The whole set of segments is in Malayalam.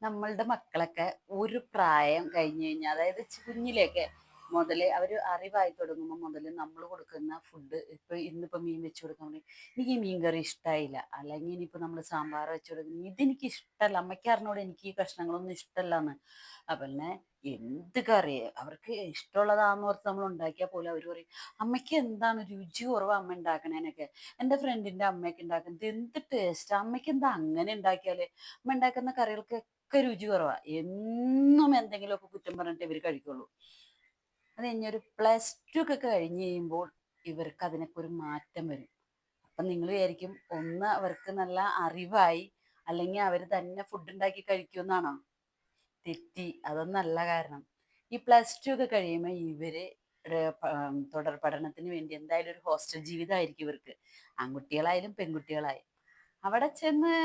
നമ്മളുടെ മക്കളൊക്കെ ഒരു പ്രായം കഴിഞ്ഞ് കഴിഞ്ഞാൽ, അതായത് കുഞ്ഞിലേക്ക് മുതൽ അവർ അറിവായി തുടങ്ങുമ്പോൾ മുതൽ നമ്മൾ കൊടുക്കുന്ന ഫുഡ്, ഇപ്പൊ ഇന്നിപ്പോ മീൻ വെച്ച് കൊടുക്കാൻ വേണ്ടി എനിക്ക് ഈ മീൻ കറി ഇഷ്ടമായില്ല, അല്ലെങ്കിൽ ഇനിയിപ്പോ നമ്മൾ സാമ്പാർ വെച്ച് കൊടുക്കുന്നത് ഇതെനിക്ക് ഇഷ്ടമല്ല, അമ്മയ്ക്ക് അറിഞ്ഞൂടെ എനിക്ക് ഈ കഷ്ണങ്ങളൊന്നും ഇഷ്ടമല്ല എന്ന്. അപ്പൊ പിന്നെ എന്ത് കറി അവർക്ക് ഇഷ്ടമുള്ളതാന്ന് ഓർത്ത് നമ്മൾ ഉണ്ടാക്കിയാൽ പോലും അവർ പറയും അമ്മയ്ക്ക് എന്താണ് രുചി കുറവ് അമ്മ ഉണ്ടാക്കണേനൊക്കെ. എൻ്റെ ഫ്രണ്ടിന്റെ അമ്മയൊക്കെ ഉണ്ടാക്കുന്നത് എന്ത് ടേസ്റ്റ്, അമ്മയ്ക്ക് എന്താ അങ്ങനെ ഉണ്ടാക്കിയാല്, അമ്മ ഉണ്ടാക്കുന്ന കറികൾക്കൊക്കെ രുചി കുറവാ, എന്നും എന്തെങ്കിലുമൊക്കെ കുറ്റം പറഞ്ഞിട്ട് ഇവർ കഴിക്കുള്ളൂ. അത് കഴിഞ്ഞൊരു +2 ഒക്കെ കഴിഞ്ഞ് കഴിയുമ്പോൾ ഇവർക്ക് അതിനൊക്കെ ഒരു മാറ്റം വരും. അപ്പം നിങ്ങൾ വിചാരിക്കും ഒന്ന് അവർക്ക് നല്ല അറിവായി, അല്ലെങ്കിൽ അവർ തന്നെ ഫുഡ് ഉണ്ടാക്കി കഴിക്കുമെന്നാണോ? തെറ്റി. അതൊന്നല്ല കാരണം. ഈ +2 ഒക്കെ കഴിയുമ്പോൾ ഇവര് തുടർ പഠനത്തിന് വേണ്ടി എന്തായാലും ഒരു ഹോസ്റ്റൽ ജീവിതമായിരിക്കും ഇവർക്ക്, ആൺകുട്ടികളായാലും പെൺകുട്ടികളായാലും. അവിടെ ചെന്ന്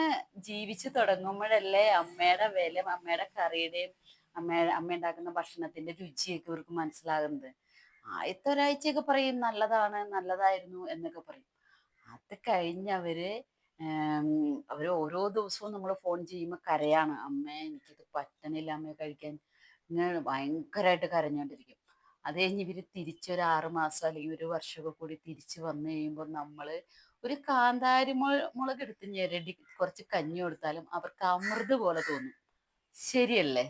ജീവിച്ചു തുടങ്ങുമ്പോഴല്ലേ അമ്മയുടെ വില, അമ്മയുടെ കറിയുടെയും അമ്മ ഉണ്ടാക്കുന്ന ഭക്ഷണത്തിന്റെ രുചിയൊക്കെ ഇവർക്ക് മനസ്സിലാകുന്നത്. ആദ്യത്തെ ഒരാഴ്ചയൊക്കെ പറയും നല്ലതാണ്, നല്ലതായിരുന്നു എന്നൊക്കെ പറയും. അത് കഴിഞ്ഞവര് അവര് ഓരോ ദിവസവും നമ്മൾ ഫോൺ ചെയ്യുമ്പോൾ കരയാണ്, അമ്മേ എനിക്കിത് പറ്റണില്ല അമ്മേ കഴിക്കാൻ, ഇങ്ങനെ ഭയങ്കരമായിട്ട് കരഞ്ഞോണ്ടിരിക്കും. അത് കഴിഞ്ഞ് ഇവര് തിരിച്ചൊരു 6 മാസം അല്ലെങ്കിൽ ഒരു വർഷമൊക്കെ കൂടി തിരിച്ചു വന്നു കഴിയുമ്പോൾ നമ്മള് ഒരു കാന്താരി മുളക് എടുത്ത് ഞെരടി കുറച്ച് കഞ്ഞി കൊടുത്താലും അവർക്ക് അമൃത് പോലെ തോന്നും. ശരിയല്ലേ?